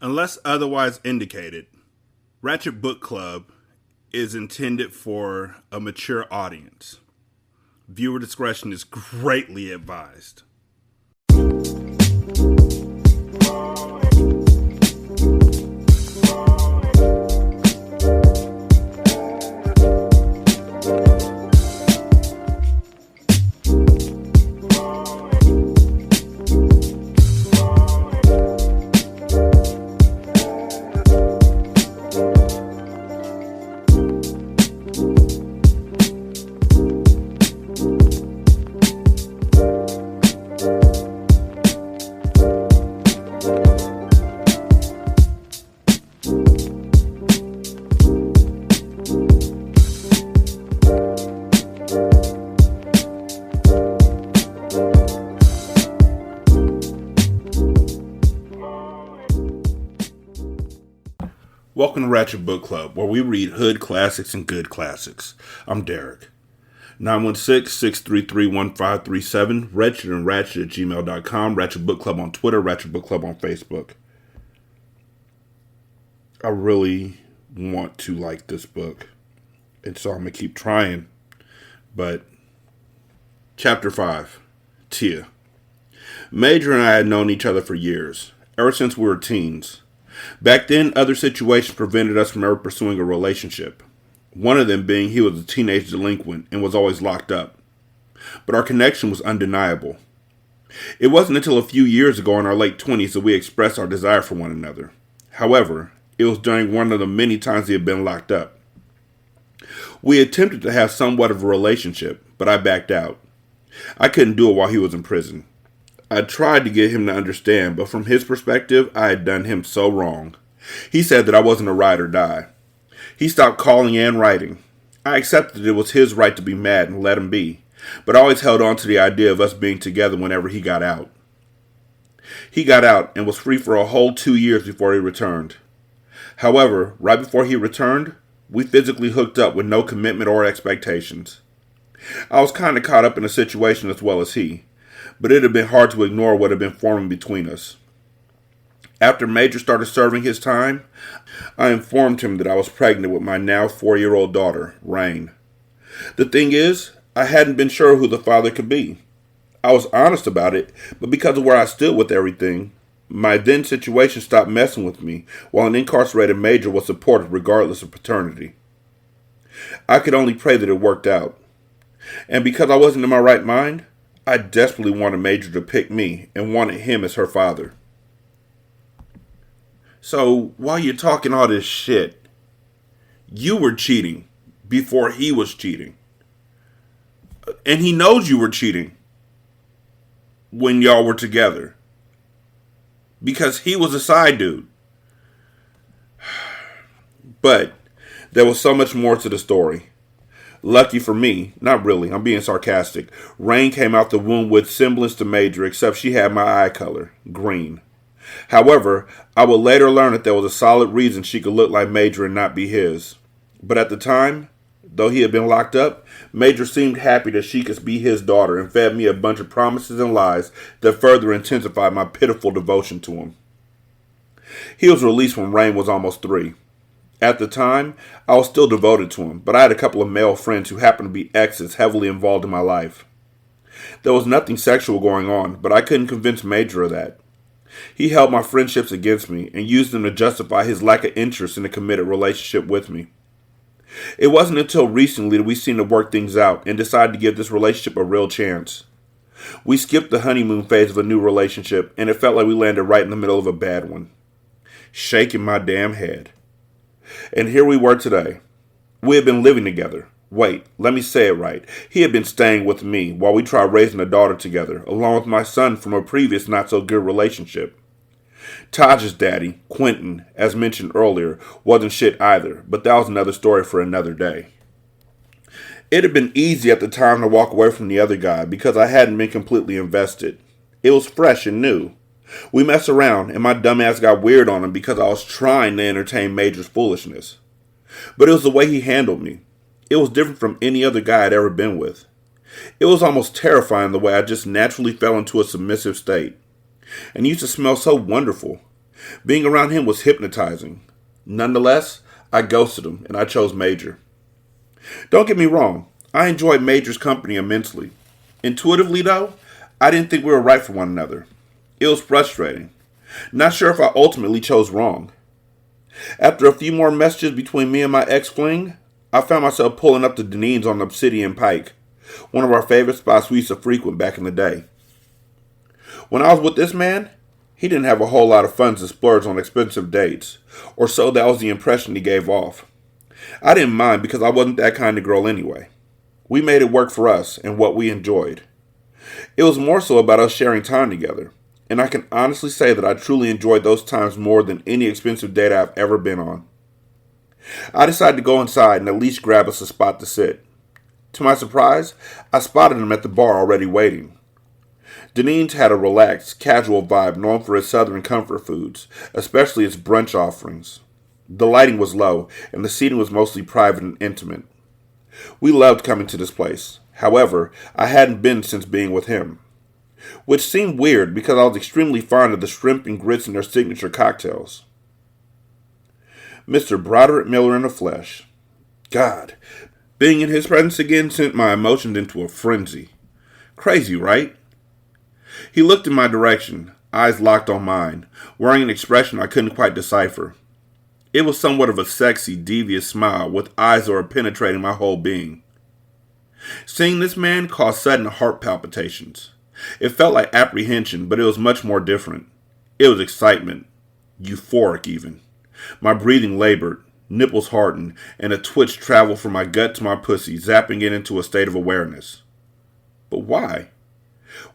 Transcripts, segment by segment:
Unless otherwise indicated, Ratchet Book Club is intended for a mature audience. Viewer discretion is greatly advised. Welcome to Ratchet Book Club, where we read hood classics and good classics. I'm Derek. 916-633-1537, Ratchet and Ratchet at gmail.com, Ratchet Book Club on Twitter, Ratchet Book Club on Facebook. I really want to like this book, and so I'm going to keep trying. But, Chapter 5, Tia. Major and I had known each other for years, ever since we were teens. Back then, other situations prevented us from ever pursuing a relationship. One of them being he was a teenage delinquent and was always locked up. But our connection was undeniable. It wasn't until a few years ago in our late 20s that we expressed our desire for one another. However, it was during one of the many times he had been locked up. We attempted to have somewhat of a relationship, but I backed out. I couldn't do it while he was in prison. I tried to get him to understand, but from his perspective, I had done him so wrong. He said that I wasn't a ride or die. He stopped calling and writing. I accepted it was his right to be mad and let him be, but I always held on to the idea of us being together whenever he got out. He got out and was free for a whole 2 years before he returned. However, right before he returned, we physically hooked up with no commitment or expectations. I was kind of caught up in the situation as well as he, but it had been hard to ignore what had been forming between us. After Major started serving his time, I informed him that I was pregnant with my now 4-year-old daughter, Rain. The thing is, I hadn't been sure who the father could be. I was honest about it, but because of where I stood with everything, my then situation stopped messing with me, while an incarcerated Major was supported regardless of paternity. I could only pray that it worked out. And because I wasn't in my right mind, I desperately wanted Major to pick me and wanted him as her father. So, while you're talking all this shit, you were cheating before he was cheating. And he knows you were cheating when y'all were together. Because he was a side dude. But there was so much more to the story. Lucky for me, not really, I'm being sarcastic, Rain came out the womb with semblance to Major, except she had my eye color, green. However, I would later learn that there was a solid reason she could look like Major and not be his. But at the time, though he had been locked up, Major seemed happy that she could be his daughter and fed me a bunch of promises and lies that further intensified my pitiful devotion to him. He was released when Rain was almost 3. At the time, I was still devoted to him, but I had a couple of male friends who happened to be exes heavily involved in my life. There was nothing sexual going on, but I couldn't convince Major of that. He held my friendships against me and used them to justify his lack of interest in a committed relationship with me. It wasn't until recently that we seemed to work things out and decided to give this relationship a real chance. We skipped the honeymoon phase of a new relationship, and it felt like we landed right in the middle of a bad one. Shaking my damn head. And here we were today. We had been living together. Wait, let me say it right. He had been staying with me while we tried raising a daughter together, along with my son from a previous not-so-good relationship. Taj's daddy, Quentin, as mentioned earlier, wasn't shit either, but that was another story for another day. It had been easy at the time to walk away from the other guy because I hadn't been completely invested. It was fresh and new. We messed around, and my dumbass got weird on him because I was trying to entertain Major's foolishness. But it was the way he handled me. It was different from any other guy I'd ever been with. It was almost terrifying the way I just naturally fell into a submissive state. And he used to smell so wonderful. Being around him was hypnotizing. Nonetheless, I ghosted him and I chose Major. Don't get me wrong, I enjoyed Major's company immensely. Intuitively, though, I didn't think we were right for one another. It was frustrating. Not sure if I ultimately chose wrong. After a few more messages between me and my ex-fling, I found myself pulling up to Deneen's on Obsidian Pike, one of our favorite spots we used to frequent back in the day. When I was with this man, he didn't have a whole lot of funds to splurge on expensive dates, or so that was the impression he gave off. I didn't mind because I wasn't that kind of girl anyway. We made it work for us and what we enjoyed. It was more so about us sharing time together, and I can honestly say that I truly enjoyed those times more than any expensive date I've ever been on. I decided to go inside and at least grab us a spot to sit. To my surprise, I spotted him at the bar already waiting. Deneen's had a relaxed, casual vibe known for its southern comfort foods, especially its brunch offerings. The lighting was low, and the seating was mostly private and intimate. We loved coming to this place. However, I hadn't been since being with him, which seemed weird because I was extremely fond of the shrimp and grits in their signature cocktails. Mr. Broderick Miller in the flesh. God, being in his presence again sent my emotions into a frenzy. Crazy, right? He looked in my direction, eyes locked on mine, wearing an expression I couldn't quite decipher. It was somewhat of a sexy, devious smile with eyes that were penetrating my whole being. Seeing this man caused sudden heart palpitations. It felt like apprehension, but it was much more different. It was excitement. Euphoric, even. My breathing labored, nipples hardened, and a twitch traveled from my gut to my pussy, zapping it into a state of awareness. But why?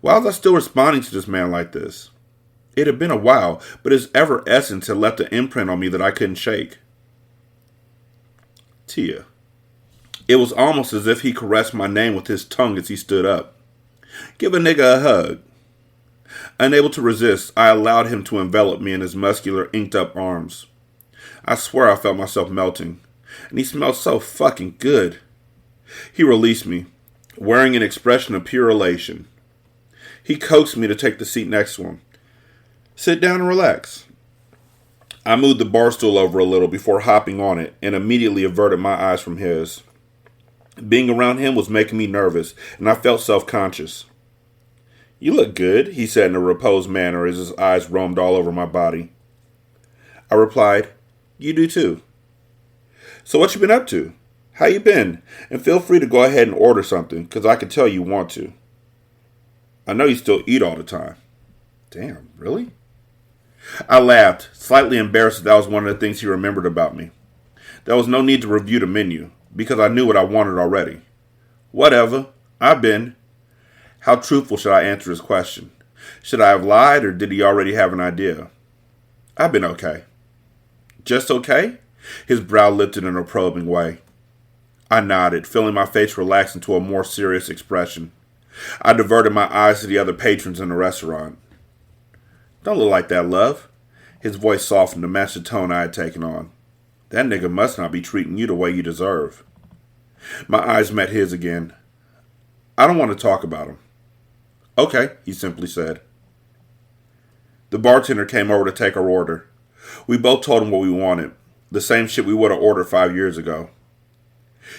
Why was I still responding to this man like this? It had been a while, but his ever essence had left an imprint on me that I couldn't shake. Tia. It was almost as if he caressed my name with his tongue as he stood up. Give a nigga a hug. Unable to resist, I allowed him to envelop me in his muscular, inked-up arms. I swear I felt myself melting, and he smelled so fucking good. He released me, wearing an expression of pure elation. He coaxed me to take the seat next to him. Sit down and relax. I moved the bar stool over a little before hopping on it and immediately averted my eyes from his. Being around him was making me nervous, and I felt self-conscious. You look good, he said in a reposed manner as his eyes roamed all over my body. I replied, You do too. So what you been up to? How you been? And feel free to go ahead and order something, because I can tell you want to. I know you still eat all the time. Damn, really? I laughed, slightly embarrassed that was one of the things he remembered about me. There was no need to review the menu, because I knew what I wanted already. Whatever, I've been. How truthful should I answer his question? Should I have lied, or did he already have an idea? I've been okay. Just okay? His brow lifted in a probing way. I nodded, feeling my face relax into a more serious expression. I diverted my eyes to the other patrons in the restaurant. Don't look like that, love. His voice softened to match the tone I had taken on. That nigga must not be treating you the way you deserve. My eyes met his again. I don't want to talk about him. Okay, he simply said. The bartender came over to take our order. We both told him what we wanted, the same shit we would have ordered 5 years ago.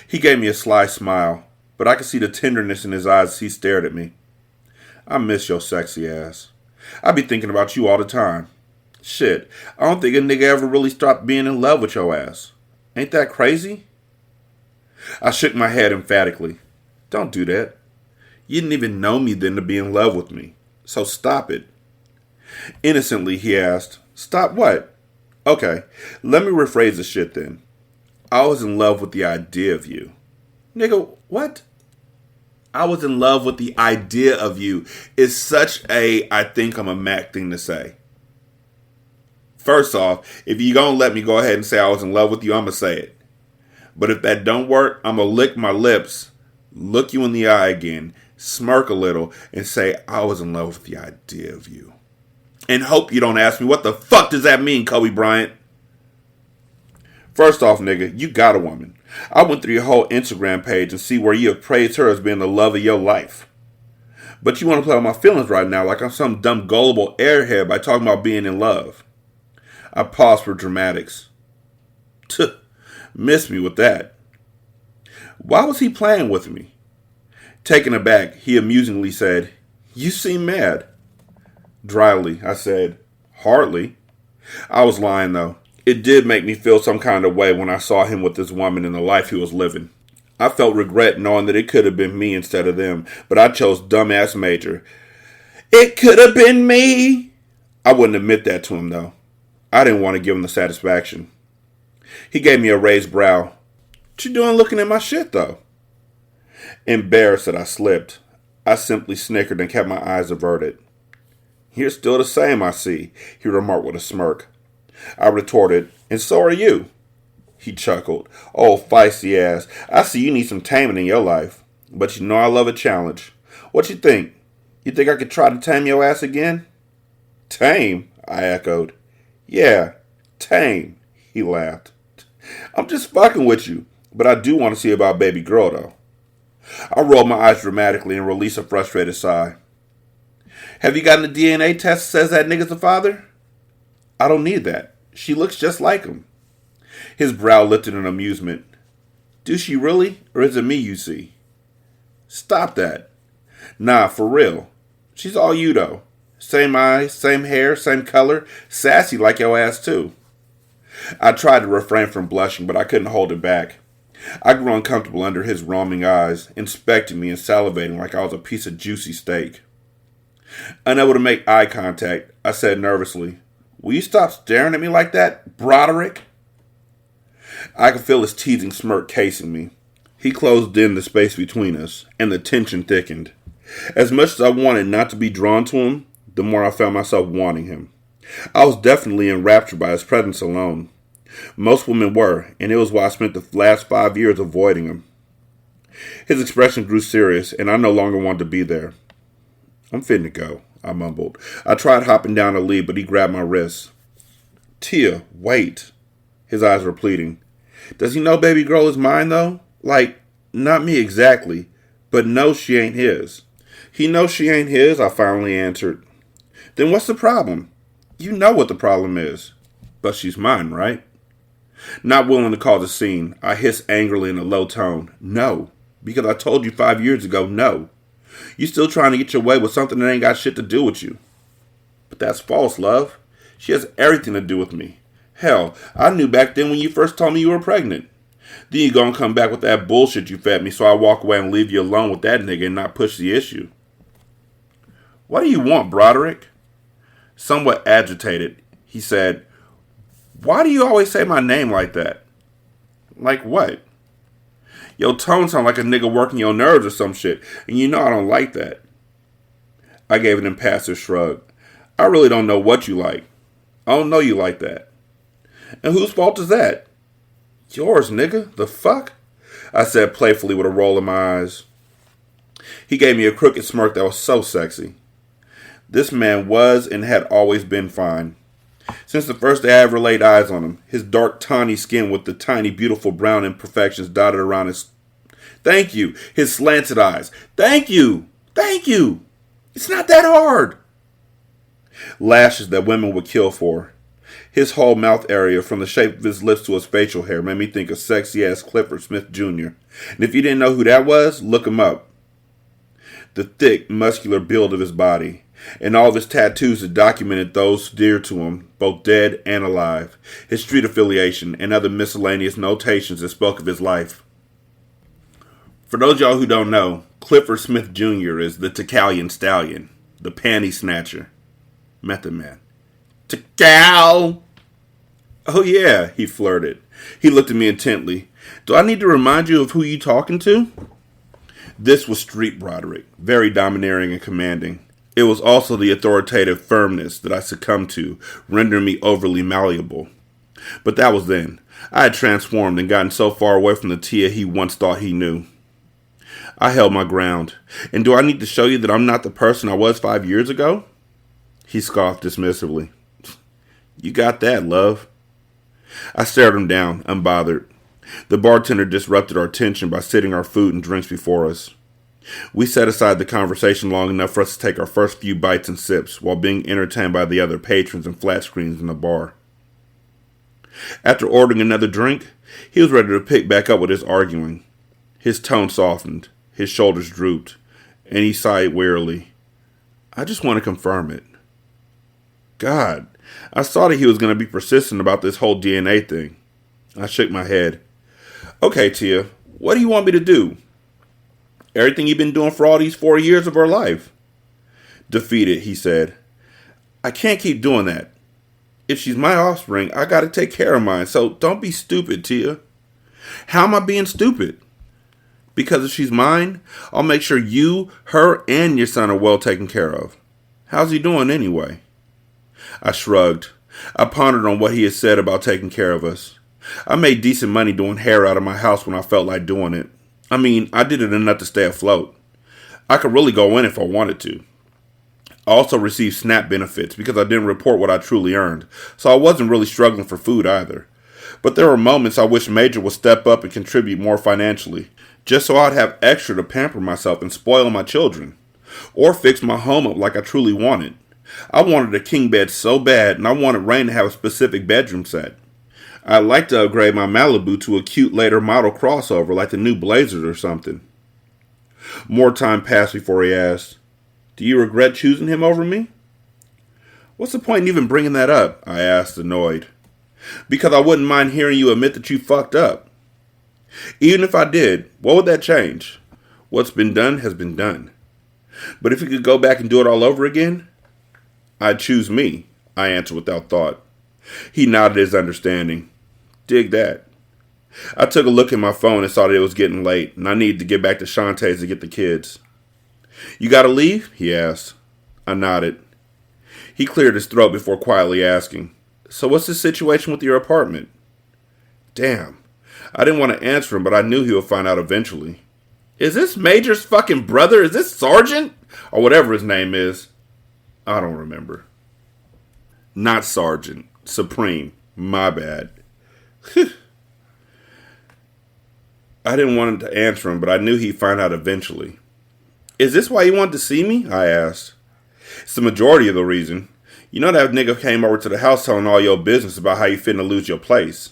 He gave me a sly smile, but I could see the tenderness in his eyes as he stared at me. I miss your sexy ass. I be thinking about you all the time. Shit, I don't think a nigga ever really stopped being in love with your ass. Ain't that crazy? I shook my head emphatically. Don't do that. You didn't even know me then to be in love with me. So stop it. Innocently, he asked, Stop what? Okay, let me rephrase the shit then. I was in love with the idea of you. Nigga, what? I was in love with the idea of you is such a I think I'm a Mac thing to say. First off, if you gonna let me go ahead and say I was in love with you, I'm gonna say it. But if that don't work, I'm gonna lick my lips, look you in the eye again, smirk a little, and say I was in love with the idea of you. And hope you don't ask me, what the fuck does that mean, Kobe Bryant? First off, nigga, you got a woman. I went through your whole Instagram page and see where you have praised her as being the love of your life. But you want to play with my feelings right now like I'm some dumb gullible airhead by talking about being in love. I paused for dramatics. Tuh, missed me with that. Why was he playing with me? Taken aback, he amusingly said, "You seem mad." Dryly, I said, "Hardly." I was lying, though. It did make me feel some kind of way when I saw him with this woman and the life he was living. I felt regret knowing that it could have been me instead of them, but I chose dumbass Major. It could have been me! I wouldn't admit that to him, though. I didn't want to give him the satisfaction. He gave me a raised brow. "What you doing looking at my shit, though?" Embarrassed that I slipped, I simply snickered and kept my eyes averted. "You're still the same, I see," he remarked with a smirk. I retorted, "And so are you." He chuckled. "Oh, feisty ass. I see you need some taming in your life. But you know I love a challenge. What you think? You think I could try to tame your ass again?" "Tame?" I echoed. "Yeah, tame," he laughed. "I'm just fucking with you, but I do want to see about baby girl, though." I rolled my eyes dramatically and released a frustrated sigh. "Have you gotten a DNA test that says that nigga's the father?" "I don't need that. She looks just like him." His brow lifted in amusement. "Do she really, or is it me you see?" "Stop that." "Nah, for real. She's all you, though. Same eyes, same hair, same color, sassy like your ass, too." I tried to refrain from blushing, but I couldn't hold it back. I grew uncomfortable under his roaming eyes, inspecting me and salivating like I was a piece of juicy steak. Unable to make eye contact, I said nervously, "Will you stop staring at me like that, Broderick?" I could feel his teasing smirk casing me. He closed in the space between us, and the tension thickened. As much as I wanted not to be drawn to him, the more I found myself wanting him. I was definitely enraptured by his presence alone. Most women were, and it was why I spent the last 5 years avoiding him. His expression grew serious, and I no longer wanted to be there. "I'm finna go," I mumbled. I tried hopping down to leave, but he grabbed my wrist. "Tia, wait." His eyes were pleading. "Does he know baby girl is mine, though? Like, not me exactly, but knows she ain't his." "He knows she ain't his," I finally answered. "Then what's the problem? You know what the problem is." "But she's mine, right?" Not willing to cause a scene, I hissed angrily in a low tone, "No, because I told you 5 years ago, no. You still trying to get your way with something that ain't got shit to do with you." "But that's false, love. She has everything to do with me. Hell, I knew back then when you first told me you were pregnant. Then you gonna come back with that bullshit you fed me, so I walk away and leave you alone with that nigga and not push the issue." "What do you want, Broderick?" Somewhat agitated, he said, "Why do you always say my name like that?" "Like what?" "Your tone sound like a nigga working your nerves or some shit, and you know I don't like that." I gave an impassive shrug. "I really don't know what you like. I don't know you like that." "And whose fault is that?" "Yours, nigga. The fuck?" I said playfully with a roll in my eyes. He gave me a crooked smirk that was so sexy. This man was and had always been fine. Since the first day I ever laid eyes on him, his dark, tawny skin with the tiny, beautiful brown imperfections dotted around his... Thank you! His slanted eyes. Thank you! Thank you! It's not that hard! Lashes that women would kill for. His whole mouth area, from the shape of his lips to his facial hair, made me think of sexy-ass Clifford Smith Jr. And if you didn't know who that was, look him up. The thick, muscular build of his body, and all of his tattoos that documented those dear to him, both dead and alive, his street affiliation, and other miscellaneous notations that spoke of his life. For those y'all who don't know, Clifford Smith Jr. is the Tacalian Stallion, the Panty Snatcher, Method Man. Tacal! "Oh yeah," he flirted. He looked at me intently. "Do I need to remind you of who you talking to?" This was street Broderick, very domineering and commanding. It was also the authoritative firmness that I succumbed to, rendering me overly malleable. But that was then. I had transformed and gotten so far away from the Tia he once thought he knew. I held my ground. "And do I need to show you that I'm not the person I was 5 years ago?" He scoffed dismissively. "You got that, love." I stared him down, unbothered. The bartender disrupted our tension by sitting our food and drinks before us. We set aside the conversation long enough for us to take our first few bites and sips while being entertained by the other patrons and flat screens in the bar. After ordering another drink, he was ready to pick back up with his arguing. His tone softened, his shoulders drooped, and he sighed wearily. I just want to confirm it. God, I saw that he was going to be persistent about this whole DNA thing. I shook my head. Okay, Tia, what do you want me to do? Everything you've been doing for all these 4 years of our life. Defeated, he said. I can't keep doing that. If she's my offspring, I gotta take care of mine, so don't be stupid, Tia. How am I being stupid? Because if she's mine, I'll make sure you, her, and your son are well taken care of. How's he doing anyway? I shrugged. I pondered on what he had said about taking care of us. I made decent money doing hair out of my house when I felt like doing it. I mean, I did it enough to stay afloat. I could really go in if I wanted to. I also received SNAP benefits because I didn't report what I truly earned, so I wasn't really struggling for food either. But there were moments I wished Major would step up and contribute more financially, just so I'd have extra to pamper myself and spoil my children, or fix my home up like I truly wanted. I wanted a king bed so bad, and I wanted Rain to have a specific bedroom set. I'd like to upgrade my Malibu to a cute later model crossover like the new Blazers or something. More time passed before he asked, Do you regret choosing him over me? What's the point in even bringing that up? I asked, annoyed. Because I wouldn't mind hearing you admit that you fucked up. Even if I did, what would that change? What's been done has been done. But if you could go back and do it all over again, I'd choose me, I answered without thought. He nodded his understanding. Dig that. I took a look at my phone and saw that it was getting late, and I needed to get back to Shantae's to get the kids. You gotta leave? He asked. I nodded. He cleared his throat before quietly asking, So what's the situation with your apartment? Damn. I didn't want to answer him, but I knew he would find out eventually. Is this Major's fucking brother? Is this Sergeant? Or whatever his name is. I don't remember. Not Sergeant. Supreme. My bad. I didn't want him to answer him, but I knew he'd find out eventually. Is this why you wanted to see me? I asked. It's the majority of the reason. You know that nigga came over to the house telling all your business about how you finna lose your place.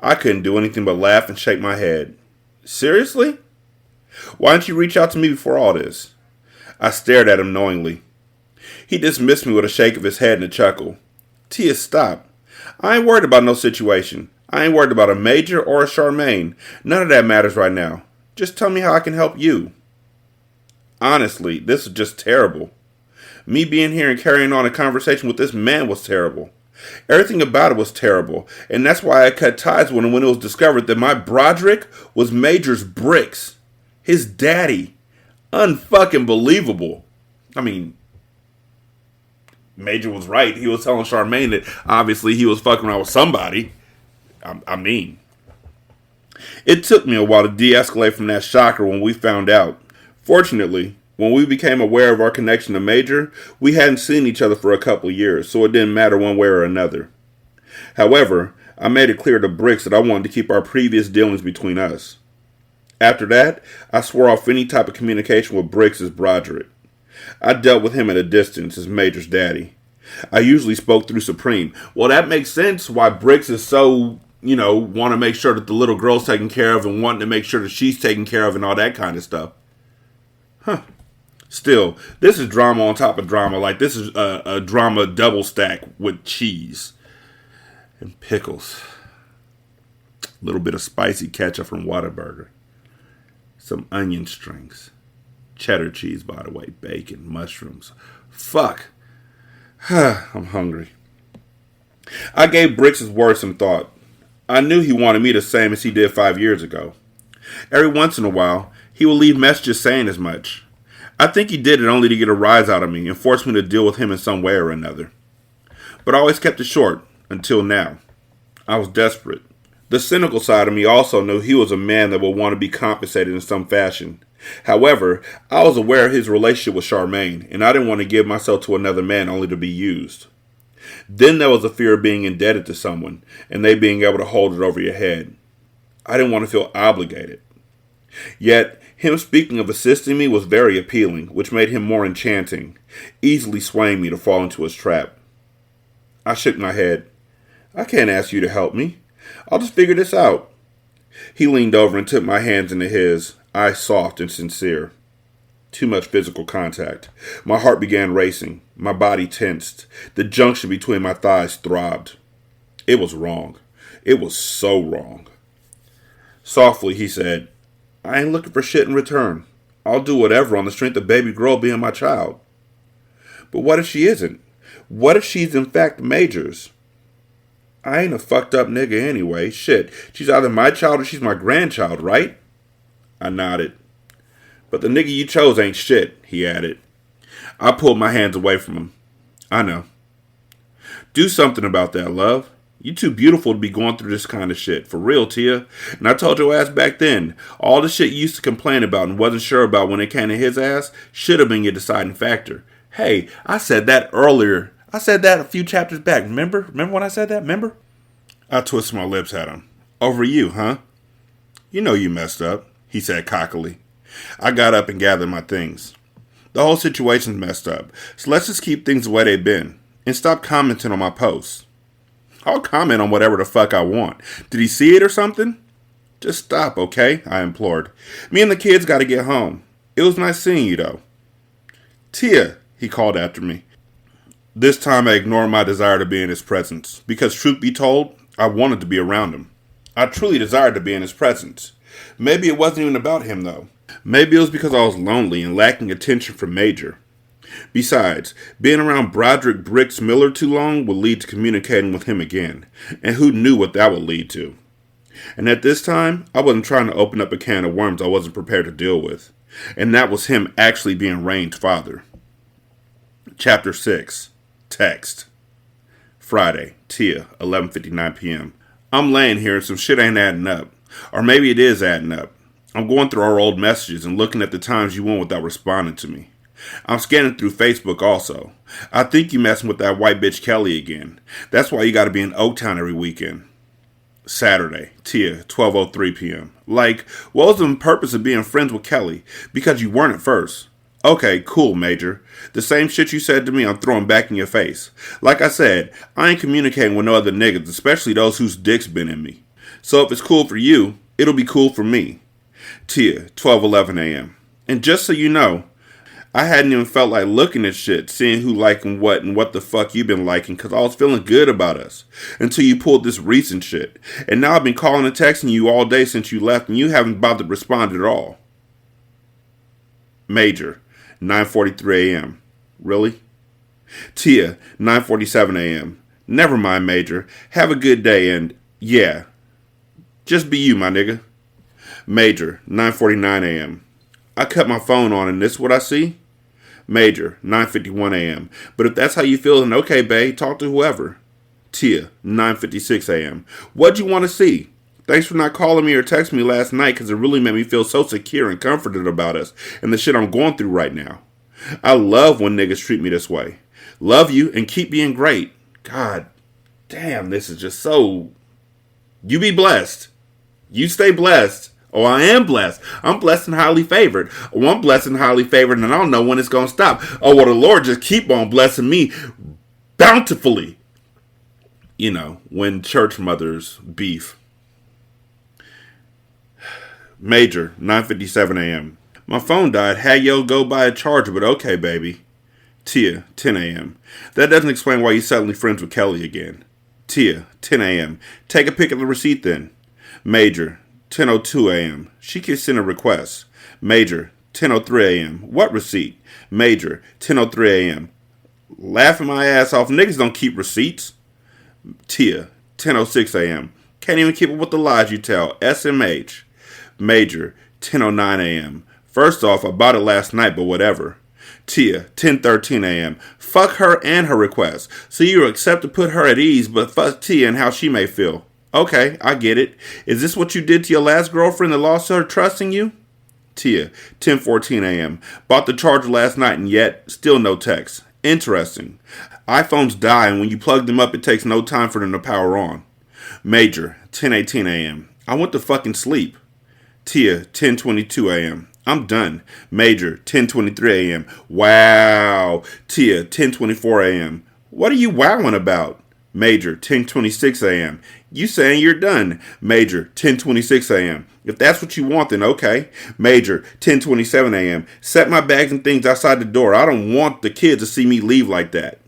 I couldn't do anything but laugh and shake my head. Seriously? Why didn't you reach out to me before all this? I stared at him knowingly. He dismissed me with a shake of his head and a chuckle. Tia, stop. I ain't worried about no situation. I ain't worried about a Major or a Charmaine. None of that matters right now. Just tell me how I can help you. Honestly, this is just terrible. Me being here and carrying on a conversation with this man was terrible. Everything about it was terrible, and that's why I cut ties with him when it was discovered that my Broderick was Major's bricks. His daddy. Unfucking believable. I mean, Major was right. He was telling Charmaine that obviously he was fucking around with somebody. I mean, it took me a while to de-escalate from that shocker when we found out. Fortunately, when we became aware of our connection to Major, we hadn't seen each other for a couple of years, so it didn't matter one way or another. However, I made it clear to Bricks that I wanted to keep our previous dealings between us. After that, I swore off any type of communication with Bricks as Broderick. I dealt with him at a distance as Major's daddy. I usually spoke through Supreme. Well, that makes sense why Bricks is so, want to make sure that the little girl's taken care of and wanting to make sure that she's taken care of and all that kind of stuff. Huh. Still, this is drama on top of drama. Like, this is a drama double stack with cheese and pickles. A little bit of spicy ketchup from Whataburger. Some onion strings. Cheddar cheese, by the way. Bacon, mushrooms. Fuck. I'm hungry. I gave Bricks' words some thought. I knew he wanted me the same as he did 5 years ago. Every once in a while, he would leave messages saying as much. I think he did it only to get a rise out of me and force me to deal with him in some way or another. But I always kept it short, until now. I was desperate. The cynical side of me also knew he was a man that would want to be compensated in some fashion. However, I was aware of his relationship with Charmaine, and I didn't want to give myself to another man only to be used. Then there was the fear of being indebted to someone, and they being able to hold it over your head. I didn't want to feel obligated. Yet, him speaking of assisting me was very appealing, which made him more enchanting, easily swaying me to fall into his trap. I shook my head. I can't ask you to help me. I'll just figure this out. He leaned over and took my hands into his, eyes soft and sincere. Too much physical contact. My heart began racing. My body tensed. The junction between my thighs throbbed. It was wrong. It was so wrong. Softly, he said, I ain't looking for shit in return. I'll do whatever on the strength of baby girl being my child. But what if she isn't? What if she's in fact Major's? I ain't a fucked up nigga anyway. Shit, she's either my child or she's my grandchild, right? I nodded. But the nigga you chose ain't shit, he added. I pulled my hands away from him. I know. Do something about that, love. You too beautiful to be going through this kind of shit. For real, Tia. And I told your ass back then, all the shit you used to complain about and wasn't sure about when it came to his ass should have been your deciding factor. Hey, I said that earlier. I said that a few chapters back. Remember? Remember when I said that? Remember? I twisted my lips at him. Over you, huh? You know you messed up, he said cockily. I got up and gathered my things. The whole situation's messed up, so let's just keep things the way they've been and stop commenting on my posts. I'll comment on whatever the fuck I want. Did he see it or something? Just stop, okay? I implored. Me and the kids gotta get home. It was nice seeing you, though. Tia, he called after me. This time I ignored my desire to be in his presence, because truth be told, I wanted to be around him. I truly desired to be in his presence. Maybe it wasn't even about him, though. Maybe it was because I was lonely and lacking attention from Major. Besides, being around Broderick Bricks Miller too long would lead to communicating with him again, and who knew what that would lead to. And at this time, I wasn't trying to open up a can of worms I wasn't prepared to deal with, and that was him actually being Rain's father. Chapter 6. Text. Friday, Tia, 11:59 p.m. I'm laying here and some shit ain't adding up. Or maybe it is adding up. I'm going through our old messages and looking at the times you went without responding to me. I'm scanning through Facebook also. I think you messing with that white bitch Kelly again. That's why you gotta be in Oaktown every weekend. Saturday, Tia, 12:03 p.m. Like, what was the purpose of being friends with Kelly? Because you weren't at first. Okay, cool, Major. The same shit you said to me, I'm throwing back in your face. Like I said, I ain't communicating with no other niggas, especially those whose dick's been in me. So if it's cool for you, it'll be cool for me. Tia, 12:11 a.m. And just so you know, I hadn't even felt like looking at shit, seeing who liking what and what the fuck you been liking, because I was feeling good about us. Until you pulled this recent shit. And now I've been calling and texting you all day since you left, and you haven't bothered to respond at all. Major, 9:43 a.m. Really? Tia, 9:47 a.m. Never mind, Major. Have a good day and, yeah. Just be you, my nigga. Major, 9:49 a.m. I cut my phone on and this is what I see? Major, 9:51 a.m. But if that's how you feel, then okay, babe, talk to whoever. Tia, 9:56 a.m. What'd you want to see? Thanks for not calling me or texting me last night because it really made me feel so secure and comforted about us and the shit I'm going through right now. I love when niggas treat me this way. Love you and keep being great. God damn, this is just so... You be blessed. You stay blessed. Oh, I am blessed. I'm blessed and highly favored. Oh, I'm blessed and highly favored and I don't know when it's going to stop. Oh, well, the Lord just keep on blessing me bountifully. You know, when church mothers beef. Major, 9:57 a.m. My phone died. Had yo go buy a charger, but okay, baby. Tia, 10 a.m. That doesn't explain why you suddenly friends with Kelly again. Tia, 10 a.m. Take a pic of the receipt then. Major, 10:02 a.m. She can send a request. Major, 10:03 a.m. What receipt? Major, 10:03 a.m. Laughing my ass off. Niggas don't keep receipts. Tia, 10:06 a.m. Can't even keep up with the lies you tell. SMH. Major, 10:09 a.m. First off, I bought it last night, but whatever. Tia, 10:13 a.m. Fuck her and her request. So you accept to put her at ease, but fuck Tia and how she may feel. Okay, I get it. Is this what you did to your last girlfriend that lost her trusting you? Tia, 10:14 a.m. Bought the charger last night and yet still no text. Interesting. iPhones die and when you plug them up it takes no time for them to power on. Major, 10:18 a.m. I went to fucking sleep. Tia, 10:22 a.m. I'm done. Major, 10:23 a.m. Wow. Tia, 10:24 a.m. What are you wowing about? Major, 10:26 a.m. You saying you're done. Major, 10:26 a.m. If that's what you want, then okay. Major, 10:27 a.m. Set my bags and things outside the door. I don't want the kids to see me leave like that.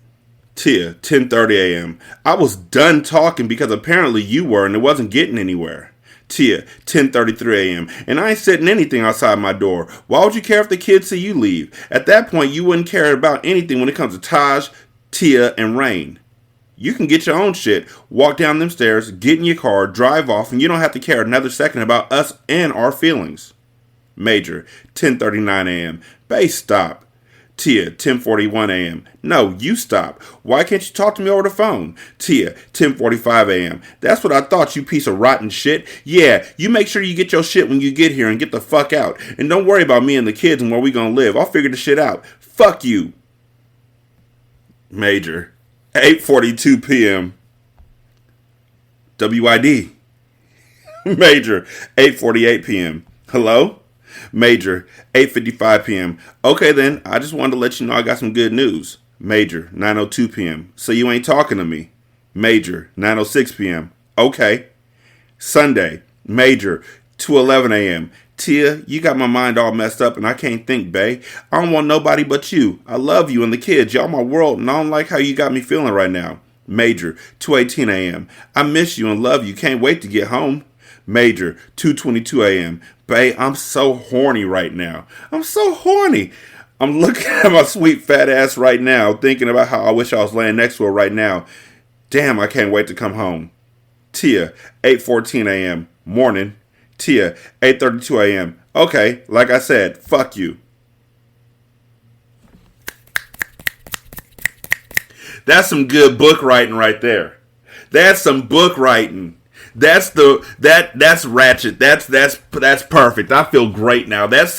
Tia, 10:30 a.m. I was done talking because apparently you were and it wasn't getting anywhere. Tia, 10:33 a.m. And I ain't setting anything outside my door. Why would you care if the kids see you leave? At that point, you wouldn't care about anything when it comes to Taj, Tia, and Rain. You can get your own shit, walk down them stairs, get in your car, drive off, and you don't have to care another second about us and our feelings. Major, 10:39 a.m. Bae, stop. Tia, 10:41 a.m. No, you stop. Why can't you talk to me over the phone? Tia, 10:45 a.m. That's what I thought, you piece of rotten shit. Yeah, you make sure you get your shit when you get here and get the fuck out. And don't worry about me and the kids and where we gonna live. I'll figure the shit out. Fuck you. Major, 8:42 p.m. WID. Major, 8:48 p.m. Hello? Major, 8:55 p.m. Okay then, I just wanted to let you know I got some good news. Major, 9:02 p.m. So you ain't talking to me. Major, 9:06 p.m. Okay. Sunday, Major, 2:11 a.m. Tia, you got my mind all messed up and I can't think, bae. I don't want nobody but you. I love you and the kids. Y'all my world and I don't like how you got me feeling right now. Major, 2:18 a.m. I miss you and love you. Can't wait to get home. Major, 2:22 a.m. Bae, I'm so horny right now. I'm so horny. I'm looking at my sweet fat ass right now, thinking about how I wish I was laying next to her right now. Damn, I can't wait to come home. Tia, 8:14 a.m. Morning. Tia, 8:32 a.m. Okay, like I said, fuck you. That's some good book writing right there. That's some book writing. That's Ratchet. That's perfect. I feel great now. That's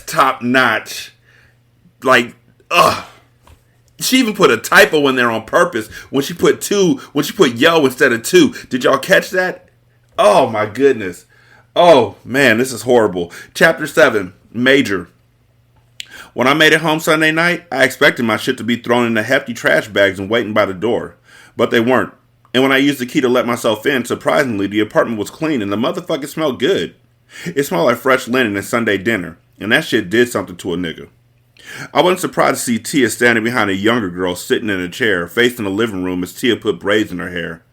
top notch. Like, ugh. She even put a typo in there on purpose when she put yo instead of two. Did y'all catch that? Oh my goodness. Oh man, this is horrible. Chapter 7, Major. When I made it home Sunday night, I expected my shit to be thrown in the hefty trash bags and waiting by the door. But they weren't. And when I used the key to let myself in, surprisingly, the apartment was clean and the motherfucker smelled good. It smelled like fresh linen and Sunday dinner. And that shit did something to a nigga. I wasn't surprised to see Tia standing behind a younger girl sitting in a chair, facing the living room as Tia put braids in her hair.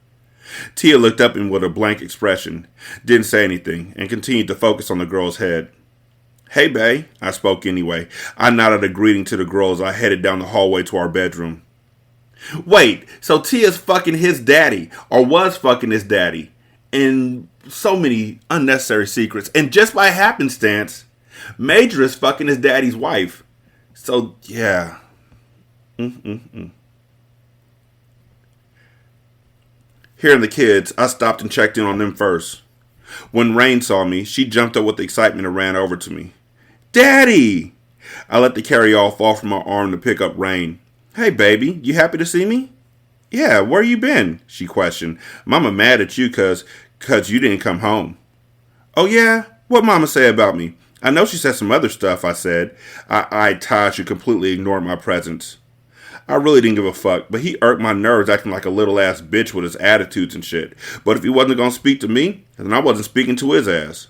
Tia looked up at him with a blank expression, didn't say anything, and continued to focus on the girl's head. Hey, bae, I spoke anyway. I nodded a greeting to the girl as I headed down the hallway to our bedroom. Wait, so Tia's fucking his daddy, or was fucking his daddy, and so many unnecessary secrets, and just by happenstance, Major is fucking his daddy's wife. So, yeah. Hearing the kids, I stopped and checked in on them first. When Rain saw me, she jumped up with excitement and ran over to me. Daddy! I let the carry-all fall from my arm to pick up Rain. Hey, baby, you happy to see me? Yeah, where you been? She questioned. Mama mad at you cause you didn't come home. Oh, yeah? What Mama say about me? I know she said some other stuff, I said. I eyed Taj, who completely ignored my presence. I really didn't give a fuck, but he irked my nerves acting like a little ass bitch with his attitudes and shit. But if he wasn't gonna speak to me, then I wasn't speaking to his ass.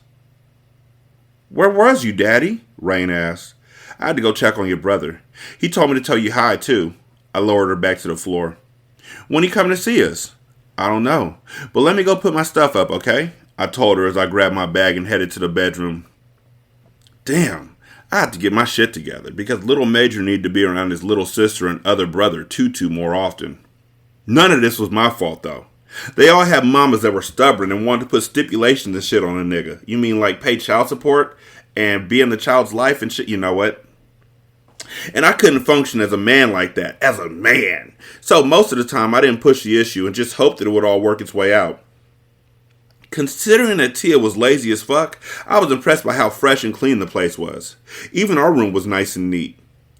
Where was you, Daddy? Rain asked. I had to go check on your brother. He told me to tell you hi, too. I lowered her back to the floor. When he coming to see us? I don't know. But let me go put my stuff up, okay? I told her as I grabbed my bag and headed to the bedroom. Damn, I have to get my shit together because little Major needed to be around his little sister and other brother, Tutu, more often. None of this was my fault, though. They all had mamas that were stubborn and wanted to put stipulations and shit on a nigga. You mean like pay child support and be in the child's life and shit? You know what? And I couldn't function as a man like that, as a man. So most of the time I didn't push the issue and just hoped that it would all work its way out. Considering that Tia was lazy as fuck, I was impressed by how fresh and clean the place was. Even our room was nice and neat.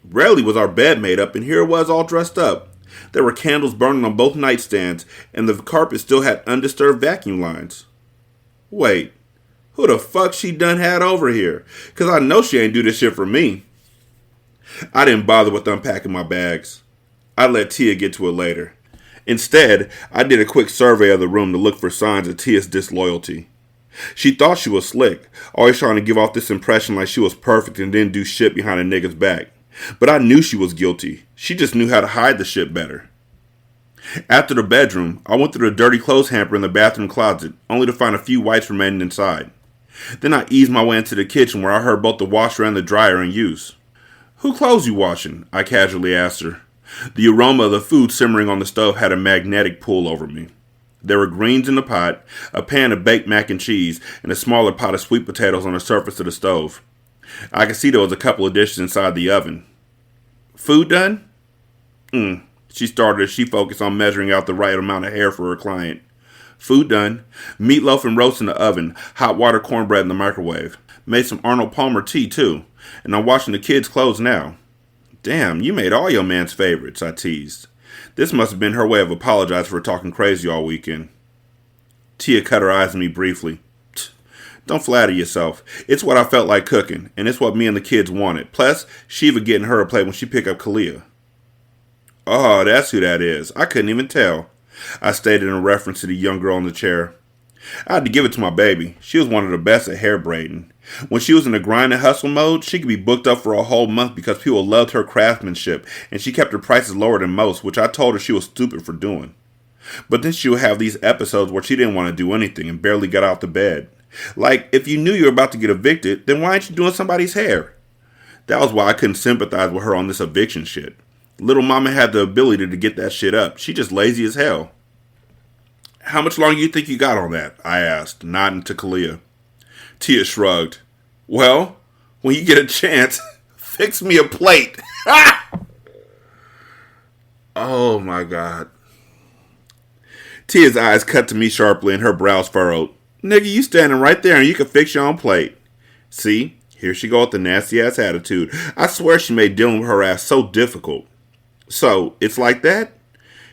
Rarely was our bed made up, and here it was all dressed up. There were candles burning on both nightstands, and the carpet still had undisturbed vacuum lines. Wait, who the fuck she done had over here? Cause I know she ain't do this shit for me. I didn't bother with unpacking my bags. I let Tia get to it later. Instead, I did a quick survey of the room to look for signs of Tia's disloyalty. She thought she was slick, always trying to give off this impression like she was perfect and didn't do shit behind a nigga's back. But I knew she was guilty. She just knew how to hide the shit better. After the bedroom, I went through the dirty clothes hamper in the bathroom closet, only to find a few wipes remaining inside. Then I eased my way into the kitchen where I heard both the washer and the dryer in use. "Who clothes you washing?" I casually asked her. The aroma of the food simmering on the stove had a magnetic pull over me. There were greens in the pot, a pan of baked mac and cheese, and a smaller pot of sweet potatoes on the surface of the stove. I could see there was a couple of dishes inside the oven. "Food done?" She started as she focused on measuring out the right amount of hair for her client. "Food done. Meatloaf and roast in the oven, hot water cornbread in the microwave. Made some Arnold Palmer tea, too. And I'm washing the kids' clothes now." "Damn, you made all your man's favorites," I teased. This must have been her way of apologizing for talking crazy all weekend. Tia cut her eyes on me briefly. "Don't flatter yourself. It's what I felt like cooking, and it's what me and the kids wanted. Plus, Shiva getting her a plate when she picked up Kalia." "Oh, that's who that is. I couldn't even tell," I stated in reference to the young girl in the chair. I had to give it to my baby. She was one of the best at hair braiding. When she was in the grind and hustle mode, she could be booked up for a whole month because people loved her craftsmanship, and she kept her prices lower than most, which I told her she was stupid for doing. But then she would have these episodes where she didn't want to do anything and barely got out of bed. Like, if you knew you were about to get evicted, then why aren't you doing somebody's hair? That was why I couldn't sympathize with her on this eviction shit. Little mama had the ability to get that shit up. She just lazy as hell. "How much longer you think you got on that?" I asked, nodding to Kalia. Tia shrugged. "Well, when you get a chance, fix me a plate." Oh my God. Tia's eyes cut to me sharply and her brows furrowed. "Nigga, you standing right there and you can fix your own plate." See, here she go with the nasty ass attitude. I swear she made dealing with her ass so difficult. "So, it's like that?"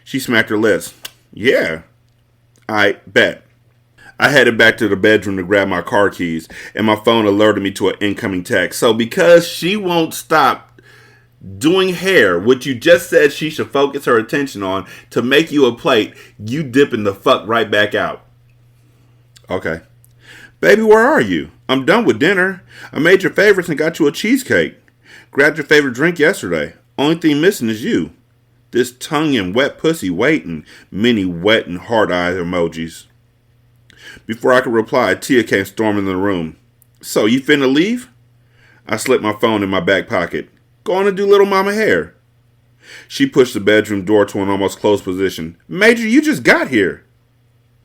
She smacked her lips. "Yeah. I bet." I headed back to the bedroom to grab my car keys, and my phone alerted me to an incoming text. So because she won't stop doing hair, which you just said she should focus her attention on, to make you a plate, you dipping the fuck right back out. Okay. "Baby, where are you? I'm done with dinner. I made your favorites and got you a cheesecake. Grabbed your favorite drink yesterday. Only thing missing is you. This tongue and wet pussy waiting." Many wet and hard eye emojis. Before I could reply, Tia came storming in the room. "So, you finna leave?" I slipped my phone in my back pocket. "Go on and do little mama hair." She pushed the bedroom door to an almost closed position. "Major, you just got here.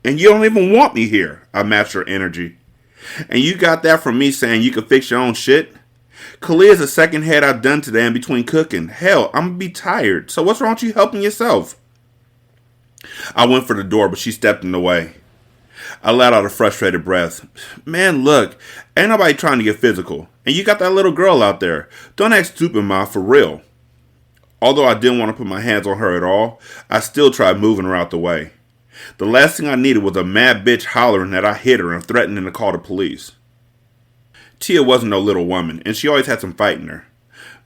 And you don't even want me here." I matched her energy. "And you got that from me saying you could fix your own shit? Kalia's the second head I've done today in between cooking. Hell, I'm gonna be tired. So what's wrong with you helping yourself?" I went for the door, but she stepped in the way. I let out a frustrated breath. "Man, look, ain't nobody trying to get physical. And you got that little girl out there. Don't act stupid, Ma, for real." Although I didn't want to put my hands on her at all, I still tried moving her out the way. The last thing I needed was a mad bitch hollering that I hit her and threatening to call the police. Tia wasn't no little woman, and she always had some fight in her.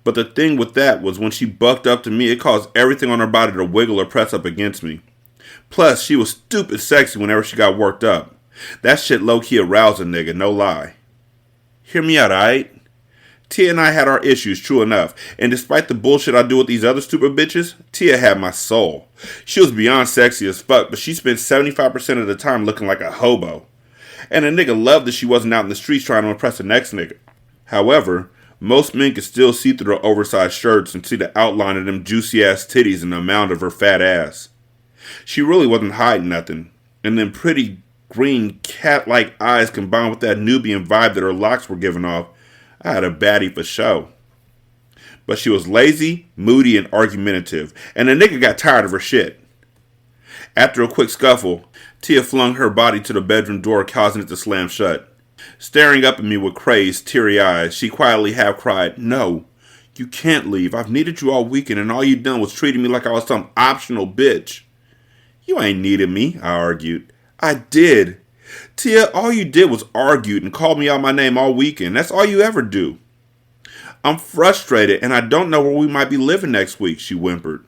But the thing with that was when she bucked up to me, it caused everything on her body to wiggle or press up against me. Plus, she was stupid sexy whenever she got worked up. That shit low-key aroused a nigga, no lie. Hear me out, alright? Tia and I had our issues, true enough, and despite the bullshit I do with these other stupid bitches, Tia had my soul. She was beyond sexy as fuck, but she spent 75% of the time looking like a hobo. And a nigga loved that she wasn't out in the streets trying to impress the next nigga. However, most men could still see through the oversized shirts and see the outline of them juicy-ass titties and the amount of her fat ass. She really wasn't hiding nothing, and them pretty green cat-like eyes combined with that Nubian vibe that her locks were giving off, I had a baddie for show. But she was lazy, moody, and argumentative, and the nigga got tired of her shit. After a quick scuffle, Tia flung her body to the bedroom door, causing it to slam shut. Staring up at me with crazed, teary eyes, she quietly half-cried, "No, you can't leave. I've needed you all weekend, and all you done was treating me like I was some optional bitch." "You ain't needed me," I argued. "I did. Tia, all you did was argue and call me out my name all weekend. That's all you ever do." "I'm frustrated, and I don't know where we might be living next week," she whimpered.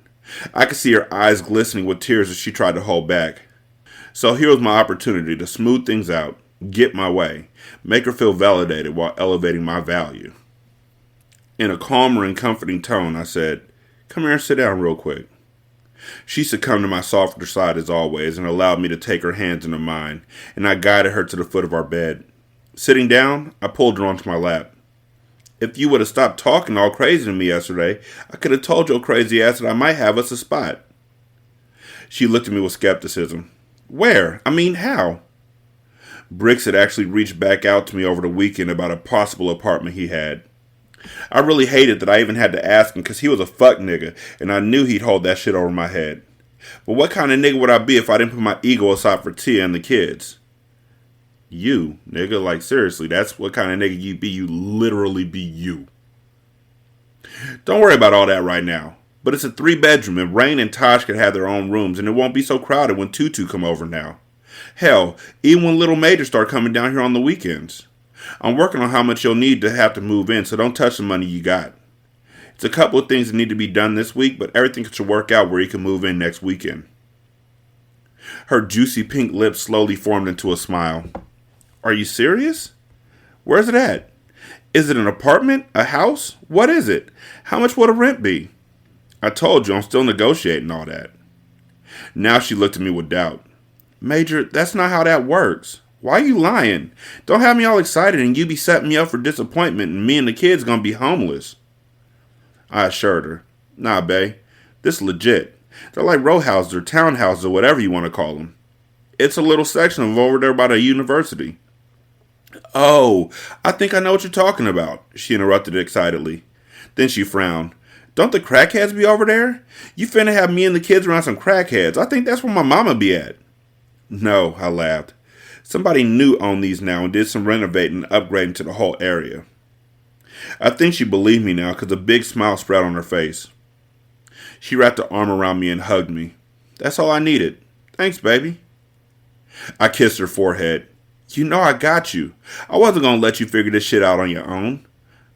I could see her eyes glistening with tears as she tried to hold back. So here was my opportunity to smooth things out, get my way, make her feel validated while elevating my value. In a calmer and comforting tone, I said, "Come here and sit down real quick." She succumbed to my softer side as always and allowed me to take her hands into mine, and I guided her to the foot of our bed. Sitting down, I pulled her onto my lap. "If you would have stopped talking all crazy to me yesterday, I could have told your crazy ass that I might have us a spot." She looked at me with skepticism. "Where? I mean, how?" Briggs had actually reached back out to me over the weekend about a possible apartment he had. I really hated that I even had to ask him because he was a fuck nigga, and I knew he'd hold that shit over my head. But what kind of nigga would I be if I didn't put my ego aside for Tia and the kids? You, nigga, like seriously, that's what kind of nigga you be. You literally be you. Don't worry about all that right now. But it's a 3-bedroom, and Rain and Tosh could have their own rooms, and it won't be so crowded when Tutu come over now. Hell, even when Little Major start coming down here on the weekends. I'm working on how much you'll need to have to move in, so don't touch the money you got. It's a couple of things that need to be done this week, but everything should work out where you can move in next weekend. Her juicy pink lips slowly formed into a smile. Are you serious? Where's it at? Is it an apartment? A house? What is it? How much would a rent be? I told you I'm still negotiating all that. Now she looked at me with doubt. Major, that's not how that works. Why are you lying? Don't have me all excited and you be setting me up for disappointment and me and the kids gonna be homeless. I assured her. Nah, bae. This legit. They're like row houses or townhouses or whatever you want to call them. It's a little section of over there by the university. Oh, I think I know what you're talking about, she interrupted excitedly. Then she frowned. Don't the crackheads be over there? You finna have me and the kids around some crackheads. I think that's where my mama be at. No, I laughed. Somebody new owned these now and did some renovating and upgrading to the whole area. I think she believed me now because a big smile spread on her face. She wrapped her arm around me and hugged me. That's all I needed. Thanks, baby. I kissed her forehead. You know I got you. I wasn't going to let you figure this shit out on your own.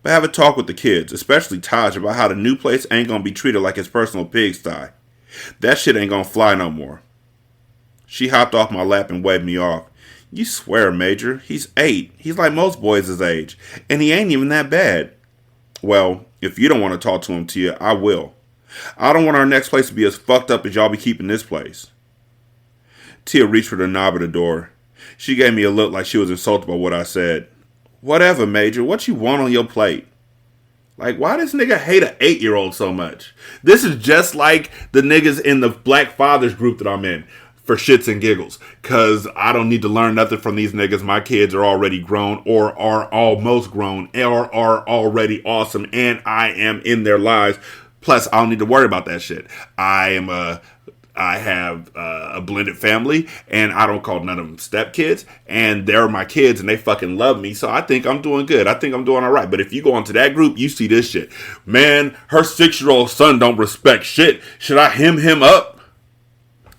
But have a talk with the kids, especially Taj, about how the new place ain't going to be treated like his personal pigsty. That shit ain't going to fly no more. She hopped off my lap and waved me off. You swear, Major. He's 8. He's like most boys his age. And he ain't even that bad. Well, if you don't want to talk to him, Tia, I will. I don't want our next place to be as fucked up as y'all be keeping this place. Tia reached for the knob of the door. She gave me a look like she was insulted by what I said. Whatever, Major. What you want on your plate? Like, why does nigga hate an 8-year-old so much? This is just like the niggas in the Black Fathers group that I'm in. For shits and giggles. Because I don't need to learn nothing from these niggas. My kids are already grown or are almost grown or are already awesome. And I am in their lives. Plus, I don't need to worry about that shit. I have a blended family, and I don't call none of them stepkids, and they're my kids, and they fucking love me, so I think I'm doing good. I think I'm doing all right. But if you go into that group, you see this shit. Man, her 6-year-old son don't respect shit. Should I him up?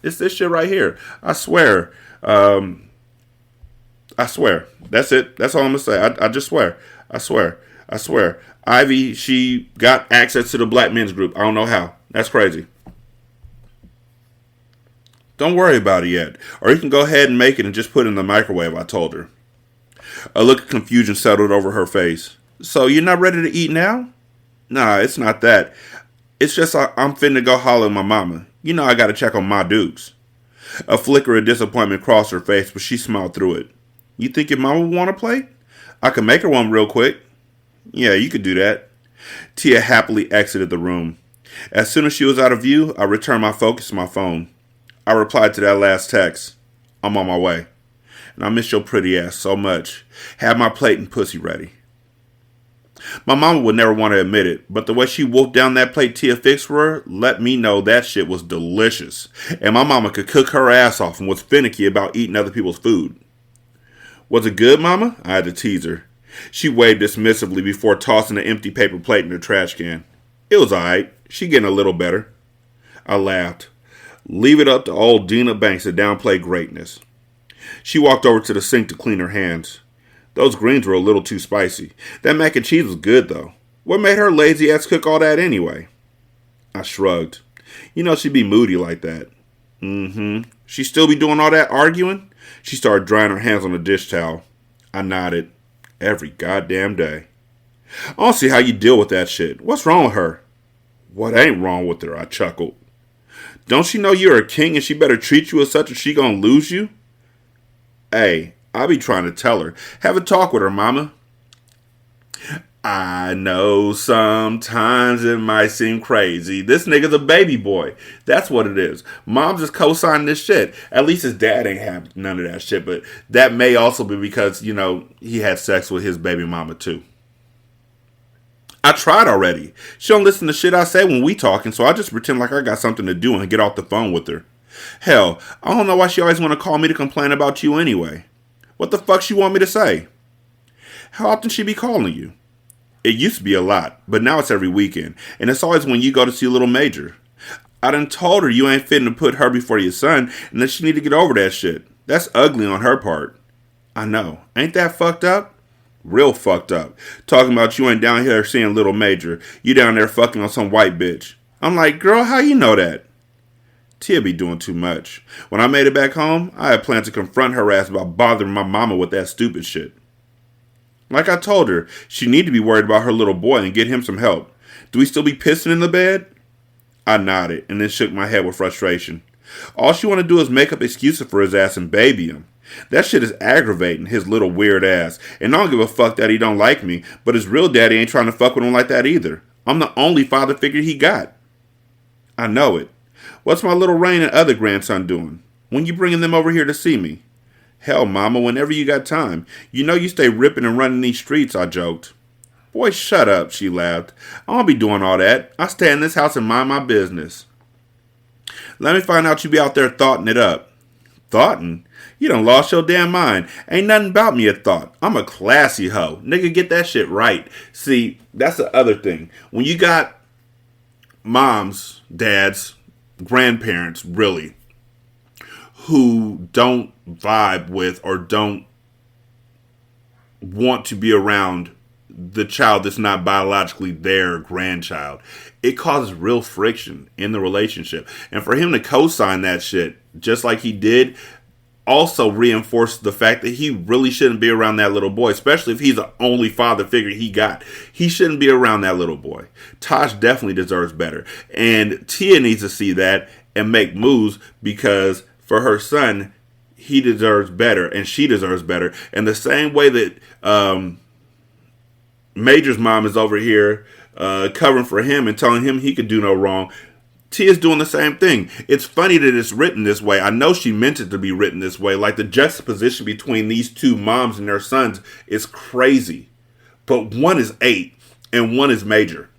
It's this shit right here. I swear. I swear. That's it. That's all I'm going to say. I just swear. I swear. I swear. Ivy, she got access to the black men's group. I don't know how. That's crazy. Don't worry about it yet. Or you can go ahead and make it and just put it in the microwave, I told her. A look of confusion settled over her face. So you're not ready to eat now? Nah, it's not that. It's just I'm finna go holler at my mama. You know I gotta check on my dukes. A flicker of disappointment crossed her face, but she smiled through it. You think your mama would want a plate? I could make her one real quick. Yeah, you could do that. Tia happily exited the room. As soon as she was out of view, I returned my focus to my phone. I replied to that last text. I'm on my way. And I miss your pretty ass so much. Have my plate and pussy ready. My mama would never want to admit it, but the way she wolfed down that plate Tia fixed for her let me know that shit was delicious. And my mama could cook her ass off and was finicky about eating other people's food. Was it good, mama? I had to tease her. She waved dismissively before tossing the empty paper plate in the trash can. It was alright. She getting a little better. I laughed. Leave it up to old Dina Banks to downplay greatness. She walked over to the sink to clean her hands. Those greens were a little too spicy. That mac and cheese was good, though. What made her lazy ass cook all that anyway? I shrugged. You know she be moody like that. Mm-hmm. She still be doing all that arguing? She started drying her hands on the dish towel. I nodded. Every goddamn day. I don't see how you deal with that shit. What's wrong with her? What ain't wrong with her? I chuckled. Don't she know you're a king and she better treat you as such or she gonna lose you? Hey, I be trying to tell her. Have a talk with her, mama. I know sometimes it might seem crazy. This nigga's a baby boy. That's what it is. Mom's just co-signing this shit. At least his dad ain't have none of that shit. But that may also be because, he had sex with his baby mama too. I tried already. She don't listen to shit I say when we talking, so I just pretend like I got something to do and get off the phone with her. Hell, I don't know why she always want to call me to complain about you anyway. What the fuck she want me to say? How often she be calling you? It used to be a lot, but now it's every weekend, and it's always when you go to see Little Major. I done told her you ain't fitting to put her before your son, and that she need to get over that shit. That's ugly on her part. I know. Ain't that fucked up? Real fucked up. Talking about you ain't down here seeing Little Major. You down there fucking on some white bitch. I'm like, girl, how you know that? Tia be doing too much. When I made it back home, I had planned to confront her ass about bothering my mama with that stupid shit. Like I told her, she need to be worried about her little boy and get him some help. Do we still be pissing in the bed? I nodded and then shook my head with frustration. All she want to do is make up excuses for his ass and baby him. That shit is aggravating, his little weird ass. And I don't give a fuck that he don't like me, but his real daddy ain't trying to fuck with him like that either. I'm the only father figure he got. I know it. What's my little Rain and other grandson doing? When you bringing them over here to see me? Hell, mama, whenever you got time. You know you stay ripping and running these streets, I joked. Boy, shut up, she laughed. I don't be doing all that. I stay in this house and mind my business. Let me find out you be out there thoughting it up. Thoughting? You done lost your damn mind. Ain't nothing about me a thought. I'm a classy hoe. Nigga, get that shit right. See, that's the other thing. When you got moms, dads, grandparents, really, who don't vibe with or don't want to be around the child that's not biologically their grandchild, it causes real friction in the relationship. And for him to co-sign that shit, just like he did, also reinforced the fact that he really shouldn't be around that little boy, especially if he's the only father figure he got. He shouldn't be around that little boy. Tosh definitely deserves better. And Tia needs to see that and make moves, because for her son, he deserves better and she deserves better. And the same way that Major's mom is over here covering for him and telling him he could do no wrong, Tia's doing the same thing. It's funny that it's written this way. I know she meant it to be written this way. Like, the juxtaposition between these two moms and their sons is crazy. But one is 8 and one is Major.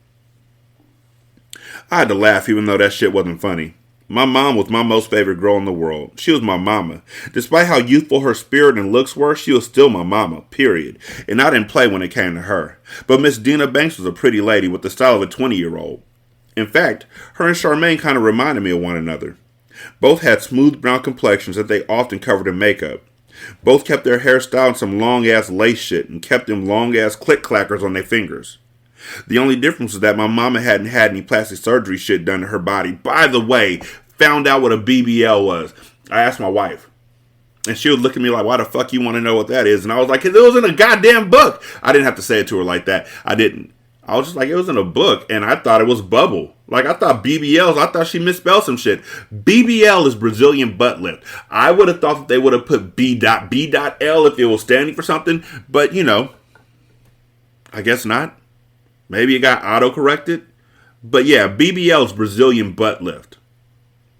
I had to laugh even though that shit wasn't funny. My mom was my most favorite girl in the world. She was my mama. Despite how youthful her spirit and looks were, she was still my mama, period. And I didn't play when it came to her. But Miss Dina Banks was a pretty lady with the style of a 20-year-old. In fact, her and Charmaine kind of reminded me of one another. Both had smooth brown complexions that they often covered in makeup. Both kept their hair styled in some long-ass lace shit and kept them long-ass click-clackers on their fingers. The only difference was that my mama hadn't had any plastic surgery shit done to her body. By the way, found out what a BBL was. I asked my wife, and she would look at me like, why the fuck you want to know what that is? And I was like, 'cause it was in a goddamn book. I didn't have to say it to her like that. I didn't. I was just like, it was in a book, and I thought it was bubble. Like, I thought BBLs, I thought she misspelled some shit. BBL is Brazilian butt lift. I would have thought that they would have put B.L if it was standing for something, but, I guess not. Maybe it got auto-corrected. But yeah, BBL is Brazilian butt lift.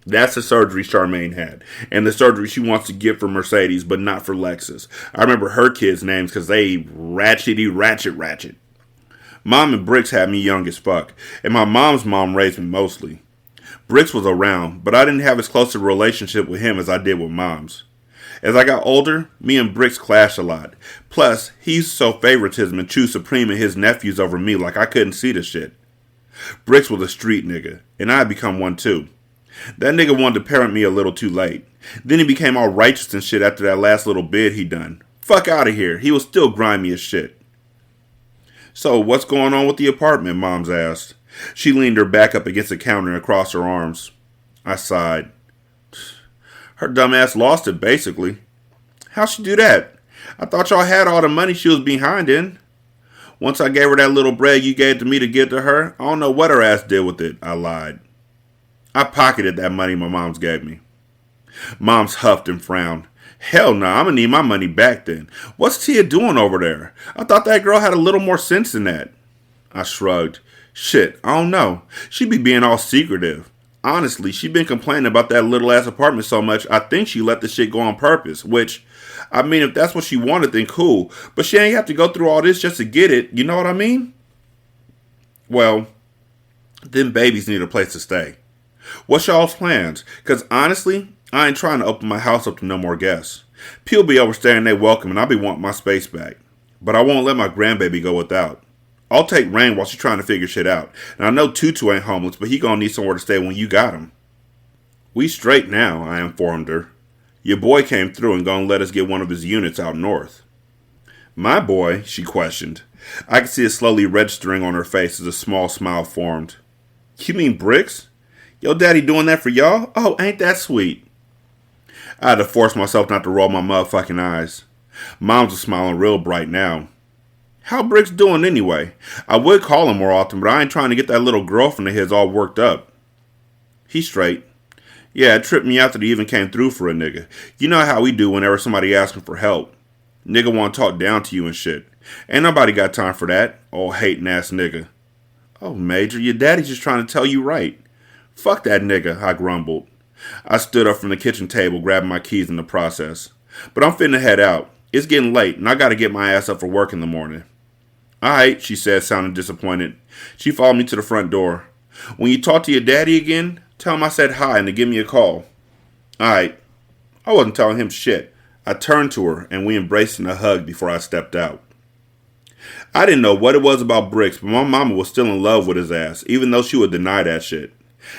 That's the surgery Charmaine had. And the surgery she wants to get for Mercedes, but not for Lexus. I remember her kids' names because they ratchet. Mom and Bricks had me young as fuck. And my mom's mom raised me mostly. Bricks was around, but I didn't have as close a relationship with him as I did with Mom's. As I got older, me and Bricks clashed a lot. Plus, he used to show favoritism and choose supreme in his nephews over me like I couldn't see the shit. Bricks was a street nigga, and I had become one too. That nigga wanted to parent me a little too late. Then he became all righteous and shit after that last little bid he done. Fuck out of here, he was still grimy as shit. So, what's going on with the apartment, Moms asked. She leaned her back up against the counter and crossed her arms. I sighed. Her dumb ass lost it, basically. How'd she do that? I thought y'all had all the money she was behind in. Once I gave her that little bread you gave to me to give to her, I don't know what her ass did with it, I lied. I pocketed that money my mom's gave me. Mom's huffed and frowned. Hell no, I'm gonna need my money back then. What's Tia doing over there? I thought that girl had a little more sense than that. I shrugged. Shit, I don't know. She be being all secretive. Honestly, she been complaining about that little ass apartment so much, I think she let the shit go on purpose, which, I mean, if that's what she wanted, then cool. But she ain't have to go through all this just to get it, you know what I mean? Well, then babies need a place to stay. What's y'all's plans? Because honestly, I ain't trying to open my house up to no more guests. People be overstaying they welcome and I'll be wanting my space back. But I won't let my grandbaby go without. I'll take Rain while she's trying to figure shit out. And I know Tutu ain't homeless, but he gonna need somewhere to stay when you got him. We straight now, I informed her. Your boy came through and gonna let us get one of his units out north. My boy? She questioned. I could see it slowly registering on her face as a small smile formed. You mean Bricks? Yo daddy doing that for y'all? Oh, ain't that sweet? I had to force myself not to roll my motherfucking eyes. Mom's was smiling real bright now. How Bricks doing anyway? I would call him more often, but I ain't trying to get that little girlfriend of his all worked up. He's straight. Yeah, it tripped me out that he even came through for a nigga. You know how we do whenever somebody asks him for help. Nigga want to talk down to you and shit. Ain't nobody got time for that, old hating ass nigga. Oh, Major, your daddy's just trying to tell you right. Fuck that nigga, I grumbled. I stood up from the kitchen table, grabbing my keys in the process. But I'm finna head out. It's getting late, and I gotta get my ass up for work in the morning. Alright, she said, sounding disappointed. She followed me to the front door. When you talk to your daddy again, tell him I said hi and to give me a call. Alright. I wasn't telling him shit. I turned to her, and we embraced in a hug before I stepped out. I didn't know what it was about Bricks, but my mama was still in love with his ass, even though she would deny that shit.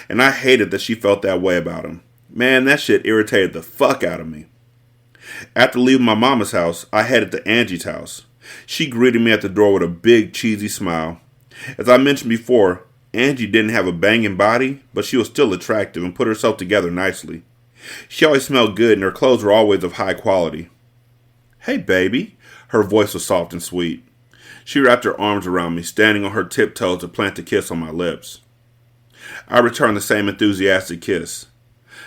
And I hated that she felt that way about him. Man, that shit irritated the fuck out of me. After leaving my mama's house, I headed to Angie's house. She greeted me at the door with a big, cheesy smile. As I mentioned before, Angie didn't have a banging body, but she was still attractive and put herself together nicely. She always smelled good and her clothes were always of high quality. Hey, baby. Her voice was soft and sweet. She wrapped her arms around me, standing on her tiptoes to plant a kiss on my lips. I returned the same enthusiastic kiss.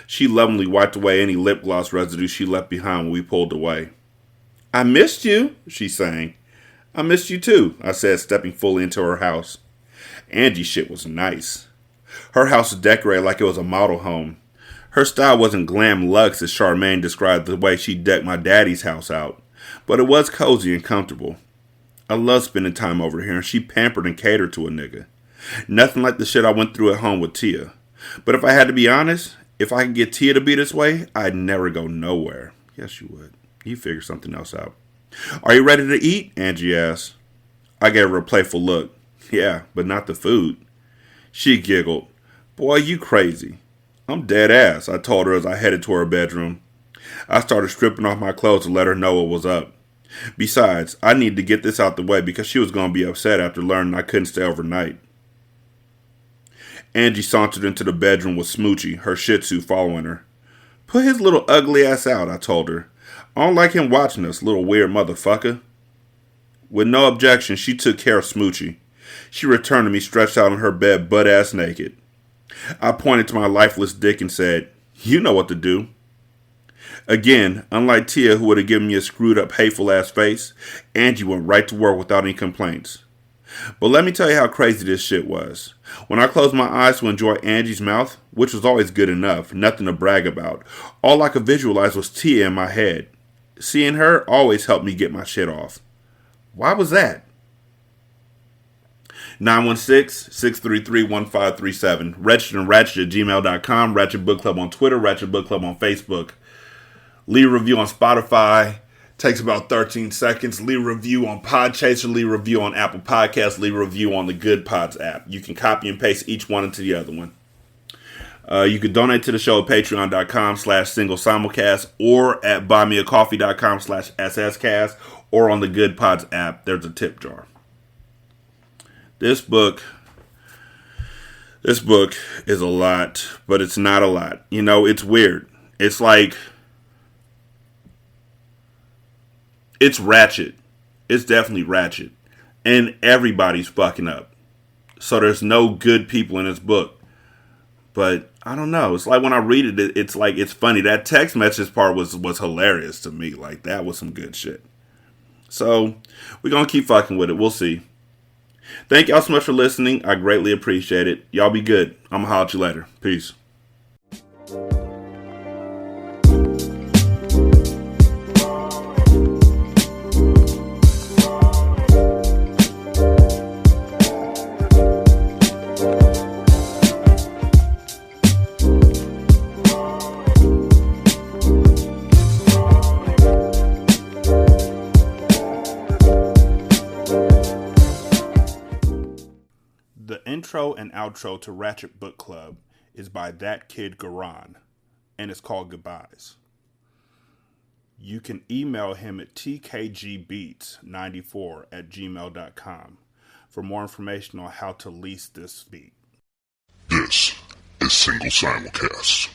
She lovingly wiped away any lip gloss residue she left behind when we pulled away. I missed you, she sang. I missed you too, I said, stepping fully into her house. Angie's shit was nice. Her house was decorated like it was a model home. Her style wasn't glam luxe as Charmaine described the way she decked my daddy's house out, but it was cozy and comfortable. I love spending time over here, and she pampered and catered to a nigga. Nothing like the shit I went through at home with Tia. But if I had to be honest, if I could get Tia to be this way, I'd never go nowhere. Yes, you would. You figure something else out. Are you ready to eat? Angie asked. I gave her a playful look. Yeah, but not the food. She giggled. Boy, you crazy. I'm dead ass, I told her as I headed to her bedroom. I started stripping off my clothes to let her know what was up. Besides, I needed to get this out the way because she was going to be upset after learning I couldn't stay overnight. Angie sauntered into the bedroom with Smoochie, her Shih Tzu, following her. Put his little ugly ass out, I told her. I don't like him watching us, little weird motherfucker. With no objection, she took care of Smoochie. She returned to me stretched out on her bed, butt-ass naked. I pointed to my lifeless dick and said, You know what to do. Again, unlike Tia, who would have given me a screwed-up, hateful-ass face, Angie went right to work without any complaints. But let me tell you how crazy this shit was. When I closed my eyes to enjoy Angie's mouth, which was always good enough, nothing to brag about, all I could visualize was Tia in my head. Seeing her always helped me get my shit off. Why was that? 916-633-1537. Ratchet and Ratchet at gmail.com. Ratchet Book Club on Twitter. Ratchet Book Club on Facebook. Leave a review on Spotify. Takes about 13 seconds. Leave a review on Podchaser. Leave a review on Apple Podcasts. Leave a review on the Good Pods app. You can copy and paste each one into the other one. You can donate to the show at patreon.com/single simulcast or at buymeacoffee.com/sscast or on the Good Pods app. There's a tip jar. This book This book is a lot, but it's not a lot. You know, it's weird. It's like, it's Ratchet. It's definitely Ratchet. And everybody's fucking up. So there's no good people in this book. But I don't know. It's like when I read it, it's like, it's funny. That text message part was hilarious to me. Like, that was some good shit. So we're going to keep fucking with it. We'll see. Thank y'all so much for listening. I greatly appreciate it. Y'all be good. I'm going to holler at you later. Peace. The intro and outro to Ratchet Book Club is by That Kid Garan, and it's called Goodbyes. You can email him at tkgbeats94@gmail.com for more information on how to lease this beat. This is Single Simulcast.